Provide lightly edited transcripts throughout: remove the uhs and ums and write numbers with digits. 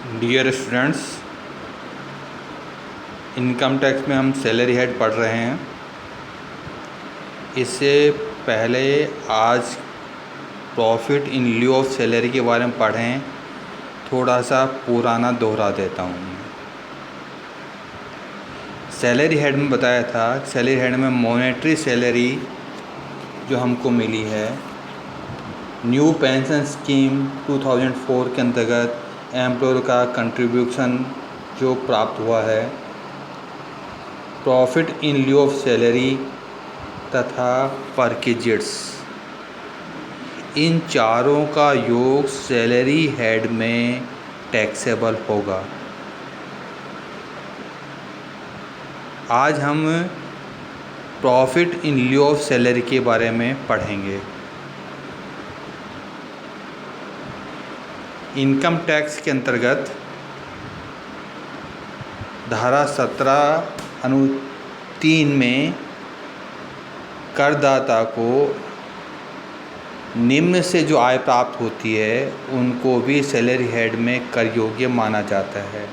Dear students, income tax में हम salary head पढ़ रहे हैं। इससे पहले आज प्रॉफिट इन लिeu ऑफ सैलरी के बारे में पढ़ें। थोड़ा सा पुराना दोहरा देता हूँ। सैलरी हेड में बताया था, सैलरी हेड में मॉनेटरी सैलरी जो हमको मिली है न्यू पेंशन स्कीम 2004 के अंतर्गत एम्प्लॉयर का कंट्रीब्यूशन जो प्राप्त हुआ है, प्रॉफिट इन लिeu ऑफ सैलरी तथा परकेजेट्स, इन चारों का योग सैलरी हेड में टैक्सेबल होगा। आज हम प्रॉफिट इन लिeu ऑफ सैलरी के बारे में पढ़ेंगे। इनकम टैक्स के अंतर्गत धारा 17(3) में करदाता को निम्न से जो आय प्राप्त होती है उनको भी सैलरी हेड में कर योग्य माना जाता है।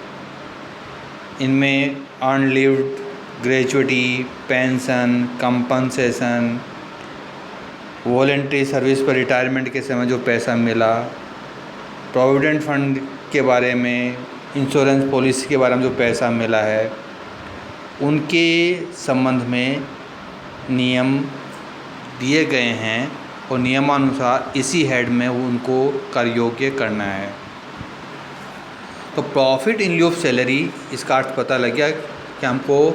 इनमें earned leave, gratuity, pension, compensation, voluntary service पर रिटायरमेंट के समय जो पैसा मिला, प्रोविडेंट फंड के बारे में, इंश्योरेंस पॉलिसी के बारे में जो पैसा मिला है, उनके संबंध में नियम दिए गए हैं और नियमानुसार इसी हेड में उनको कर योग्य करना है। तो प्रॉफिट इन लिeu ऑफ सैलरी, इसका अर्थ पता लग गया कि हमको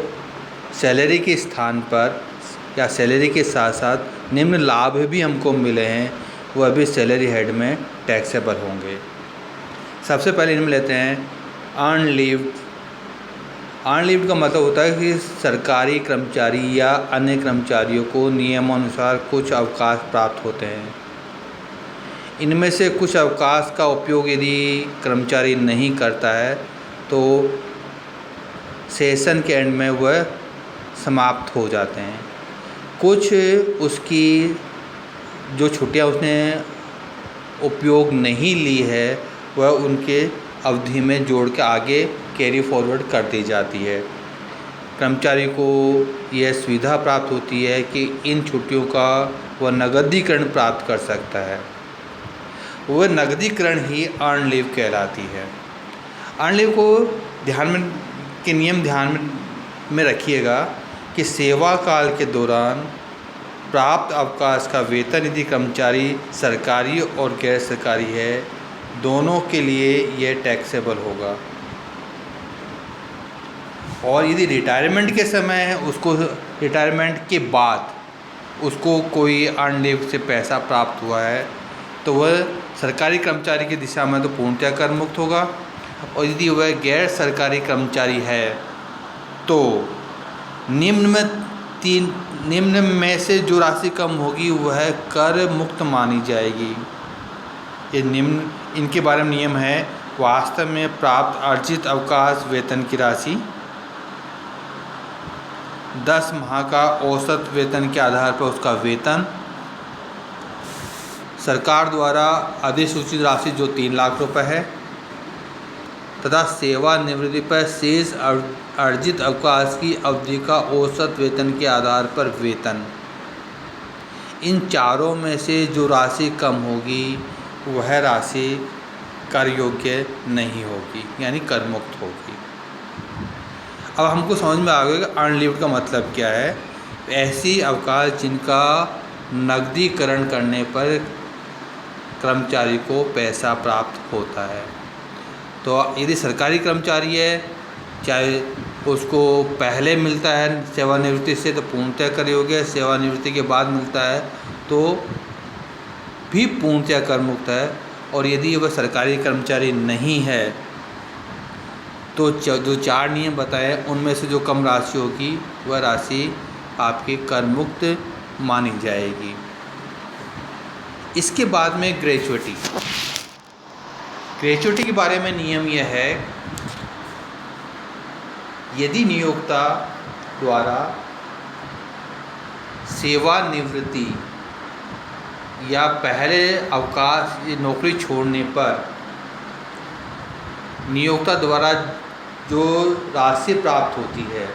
सैलरी के स्थान पर या सैलरी के साथ साथ निम्न लाभ भी हमको मिले हैं, वह भी सैलरी हेड में टैक्सेबल होंगे। सबसे पहले इनमें लेते हैं अर्न लीव्ड। अर्न लीव्ड का मतलब होता है कि सरकारी कर्मचारी या अन्य कर्मचारियों को नियमानुसार कुछ अवकाश प्राप्त होते हैं। इनमें से कुछ अवकाश का उपयोग यदि कर्मचारी नहीं करता है तो सेशन के एंड में वह समाप्त हो जाते हैं। कुछ उसकी जो छुट्टियां उसने उपयोग नहीं ली है वह उनके अवधि में जोड़ के आगे कैरी फॉरवर्ड कर दी जाती है। कर्मचारी को यह सुविधा प्राप्त होती है कि इन छुट्टियों का वह नगदीकरण प्राप्त कर सकता है। वह नगदीकरण ही अर्न लीव कहलाती है। अर्न लीव को नियम ध्यान में रखिएगा कि सेवा काल के दौरान प्राप्त अवकाश का वेतन यदि कर्मचारी सरकारी और गैर सरकारी है, दोनों के लिए यह टैक्सेबल होगा। और यदि रिटायरमेंट के समय है, उसको रिटायरमेंट के बाद उसको कोई अर्न लीव से पैसा प्राप्त हुआ है तो वह सरकारी कर्मचारी की दिशा में तो पूर्णतः कर मुक्त होगा, और यदि वह गैर सरकारी कर्मचारी है तो निम्न में से जो राशि कम होगी वह कर मुक्त मानी जाएगी। ये निम्न इनके बारे में नियम है। वास्तव में प्राप्त अर्जित अवकाश वेतन की राशि 10 माह का औसत वेतन के आधार पर उसका वेतन, सरकार द्वारा अधिसूचित राशि जो 3 लाख रुपए है, तथा सेवानिवृत्ति पर शेष अर्जित अवकाश की अवधि का औसत वेतन के आधार पर वेतन। इन चारों में से जो राशि कम होगी वह राशि कर योग्य नहीं होगी, यानी कर मुक्त होगी। अब हमको समझ में आ गया कि अर्न लीव का मतलब क्या है। ऐसी अवकाश जिनका नकदीकरण करने पर कर्मचारी को पैसा प्राप्त होता है। तो यदि सरकारी कर्मचारी है, चाहे उसको पहले मिलता है सेवानिवृत्ति से तो पूर्णतः कर योग्य, सेवानिवृत्ति के बाद मिलता है तो भी पूर्णतः कर मुक्त है। और यदि वह सरकारी कर्मचारी नहीं है तो जो 4 नियम बताए उनमें से जो कम राशि होगी वह राशि आपकी कर मुक्त मानी जाएगी। इसके बाद में ग्रेच्युटी के बारे में नियम यह है, यदि नियोक्ता द्वारा सेवानिवृत्ति या पहले अवकाश नौकरी छोड़ने पर नियोक्ता द्वारा जो राशि प्राप्त होती है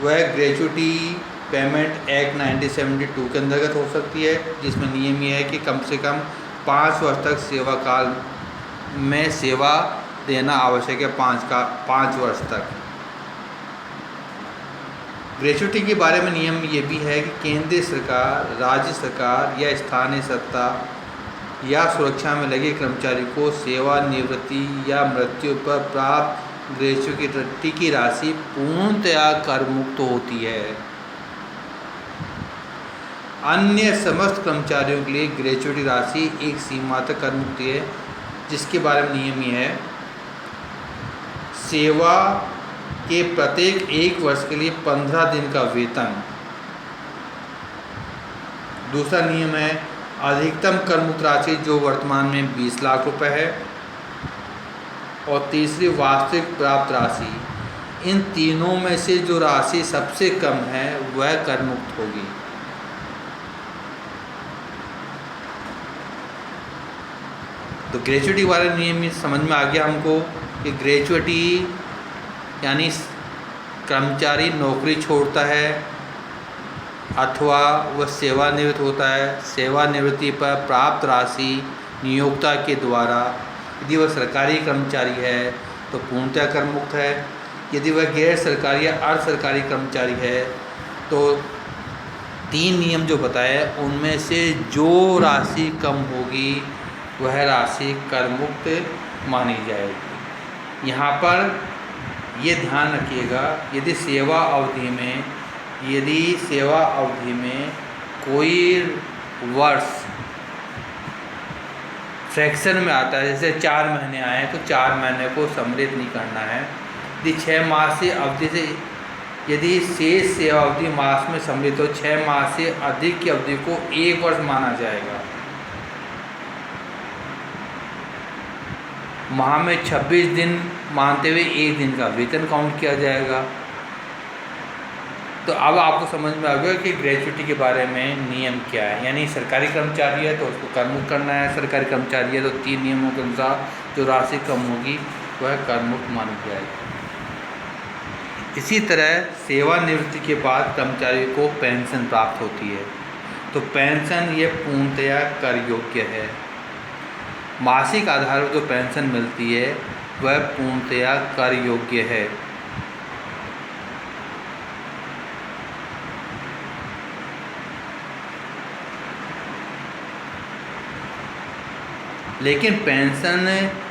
वह ग्रेच्युटी पेमेंट एक्ट 1972 के अंतर्गत हो सकती है, जिसमें नियम यह है कि कम से कम 5 वर्ष तक सेवा काल में सेवा देना आवश्यक है, 5 वर्ष तक। ग्रेच्युटी के बारे में नियम ये भी है कि केंद्रीय सरकार, राज्य सरकार या स्थानीय सत्ता या सुरक्षा में लगे कर्मचारी को सेवानिवृत्ति या मृत्यु पर प्राप्त ग्रेच्युटी की राशि पूर्णतया कर मुक्त होती है। अन्य समस्त कर्मचारियों के लिए ग्रेच्युटी राशि एक सीमा तक कर मुक्त है, जिसके बारे में नियम ये है, सेवा के प्रत्येक 1 वर्ष के लिए 15 दिन का वेतन। दूसरा नियम है अधिकतम कर मुक्त राशि जो वर्तमान में 20 लाख रुपए है। और तीसरी वास्तविक प्राप्त राशि। इन तीनों में से जो राशि सबसे कम है वह कर मुक्त होगी। तो ग्रेच्युटी वाले नियम समझ में आ गया हमको कि ग्रेच्युटी यानी कर्मचारी नौकरी छोड़ता है अथवा वह सेवानिवृत्त होता है, सेवानिवृत्ति पर प्राप्त राशि नियोक्ता के द्वारा, यदि वह सरकारी कर्मचारी है तो पूर्णतः कर मुक्त है, यदि वह गैर सरकारी या अर्ध सरकारी कर्मचारी है तो 3 नियम जो बताए उनमें से जो राशि कम होगी वह राशि कर मुक्त मानी जाएगी। यहाँ पर ये ध्यान रखिएगा, यदि सेवा अवधि में कोई वर्ष फ्रैक्शन में आता है, जैसे 4 महीने आए तो 4 महीने को सम्मिलित नहीं करना है। यदि 6 मास से अवधि से यदि शेष सेवा अवधि मास में सम्मिलित हो 6 मास से अधिक की अवधि को 1 वर्ष माना जाएगा। माह में 26 दिन मानते हुए 1 दिन का वेतन काउंट किया जाएगा। तो अब आपको समझ में आ गया कि ग्रेच्युटी के बारे में नियम क्या है। यानी सरकारी कर्मचारी है तो उसको कर मुक्त करना है, सरकारी कर्मचारी है तो 3 नियमों के अनुसार जो राशि कम होगी वह कर मुक्त मानी जाएगी। इसी तरह सेवानिवृत्ति के बाद कर्मचारी को पेंशन प्राप्त होती है, तो पेंशन ये पूर्णतया कर योग्य है। मासिक आधार पर जो पेंशन मिलती है वह पूर्णतया कर योग्य है। लेकिन पेंशन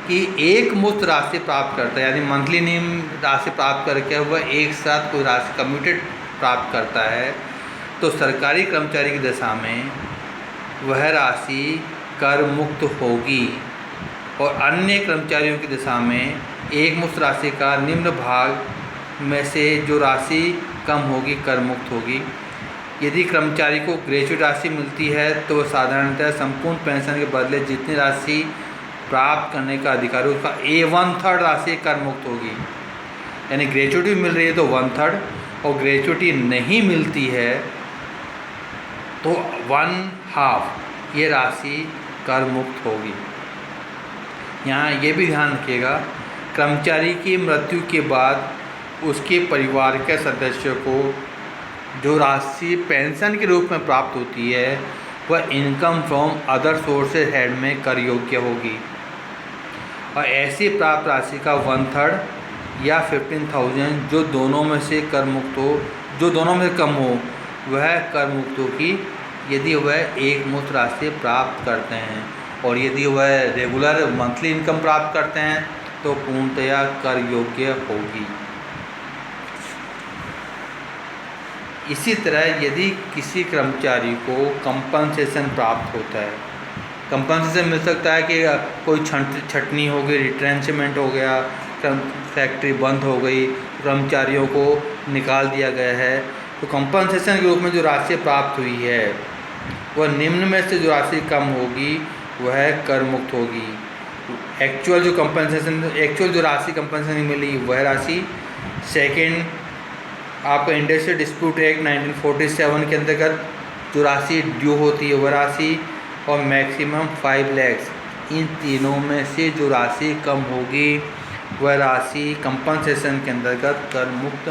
की एक मुश्त राशि प्राप्त करता है, यानी मंथली नियम राशि प्राप्त करके वह एक साथ कोई राशि कम्यूटेड प्राप्त करता है, तो सरकारी कर्मचारी की दशा में वह राशि कर मुक्त होगी और अन्य कर्मचारियों की दशा में एक मुश्त राशि का निम्न भाग में से जो राशि कम होगी कर मुक्त होगी। यदि कर्मचारी को ग्रेच्युटी राशि मिलती है तो वह साधारणतः संपूर्ण पेंशन के बदले जितनी राशि प्राप्त करने का अधिकार है उसका 1/3 राशि कर मुक्त होगी। यानी ग्रेच्युटी मिल रही है तो 1/3 और ग्रेच्युटी नहीं मिलती है तो 1/2 ये राशि कर मुक्त होगी। यहाँ ये भी ध्यान रखिएगा, कर्मचारी की मृत्यु के बाद उसके परिवार के सदस्यों को जो राशि पेंशन के रूप में प्राप्त होती है वह income from other sources head में कर योग्य होगी और ऐसी प्राप्त राशि का 1/3 या 15,000 जो दोनों में से कर मुक्त हो, जो दोनों में कम हो वह कर मुक्त होगी यदि वह एक मुश्त राशि प्राप्त करते हैं, और यदि वह रेगुलर मंथली इनकम प्राप्त करते हैं तो पूर्णतया कर योग्य होगी। इसी तरह यदि किसी कर्मचारी को कंपनसेशन प्राप्त होता है, कंपनसेशन मिल सकता है कि कोई छटनी हो गई, रिट्रेंचमेंट हो गया, फैक्ट्री बंद हो गई, कर्मचारियों को निकाल दिया गया है, तो कंपनसेशन के रूप में जो राशि प्राप्त हुई है वह निम्न में से जो राशि कम होगी वह कर मुक्त होगी। एक्चुअल जो राशि कंपनसेशन मिली वह राशि। सेकंड, आपका इंडस्ट्रियल डिस्प्यूट एक्ट 1947 के अंतर्गत जो राशि ड्यू होती है वह राशि, और मैक्सिमम 5 लाख इन तीनों में से जो राशि कम होगी वह राशि कंपनसेशन के अंतर्गत कर मुक्त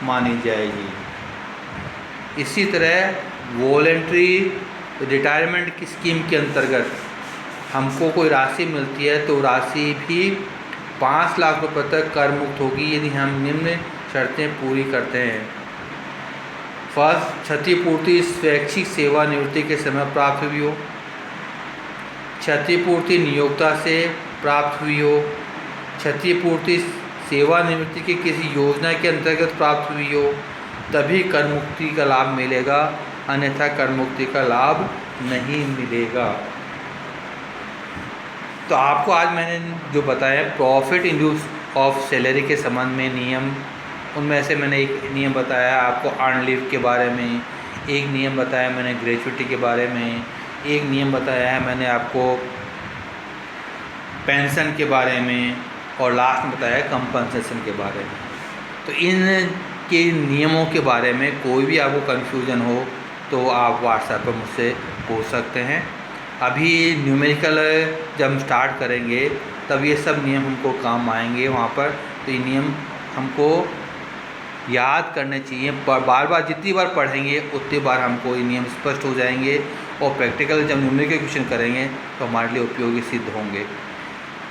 मानी जाएगी। इसी तरह वॉलेंट्री रिटायरमेंट की स्कीम के अंतर्गत हमको कोई राशि मिलती है तो राशि भी 5 लाख रुपए तक कर मुक्त होगी यदि हम निम्न शर्तें पूरी करते हैं। फर्स्ट, क्षतिपूर्ति स्वैच्छिक सेवानिवृत्ति के समय प्राप्त हुई हो, क्षतिपूर्ति नियोक्ता से प्राप्त हुई हो, क्षतिपूर्ति सेवानिवृत्ति की किसी योजना के अंतर्गत प्राप्त हुई हो, तभी कर मुक्ति का लाभ मिलेगा, अन्यथा कर मुक्ति का लाभ नहीं मिलेगा। तो आपको आज मैंने जो बताया profit in use of salary के संबंध में नियम, उनमें से मैंने एक नियम बताया आपको अर्न लीव के बारे में, एक नियम बताया मैंने ग्रेच्युटी के बारे में, एक नियम बताया है मैंने आपको पेंशन के बारे में, और लास्ट में बताया कंपनसेशन के बारे में। तो इन के नियमों के बारे में कोई भी आपको कन्फ्यूज़न हो तो आप व्हाट्सएप पर मुझसे पूछ सकते हैं। अभी न्यूमेरिकल जब हम स्टार्ट करेंगे तब ये सब नियम हमको काम आएंगे वहाँ पर। तो ये नियम हमको याद करने चाहिए, पर बार बार जितनी बार पढ़ेंगे उतनी बार हमको ये नियम स्पष्ट हो जाएंगे, और प्रैक्टिकल जब न्यूमेरिकल क्वेश्चन करेंगे तो हमारे लिए उपयोगी सिद्ध होंगे।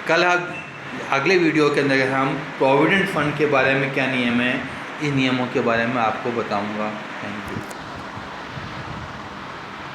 कल अगले वीडियो के अंदर हम प्रोविडेंट फंड के बारे में क्या नियम है, इन नियमों के बारे में आपको बताऊंगा। Thank you.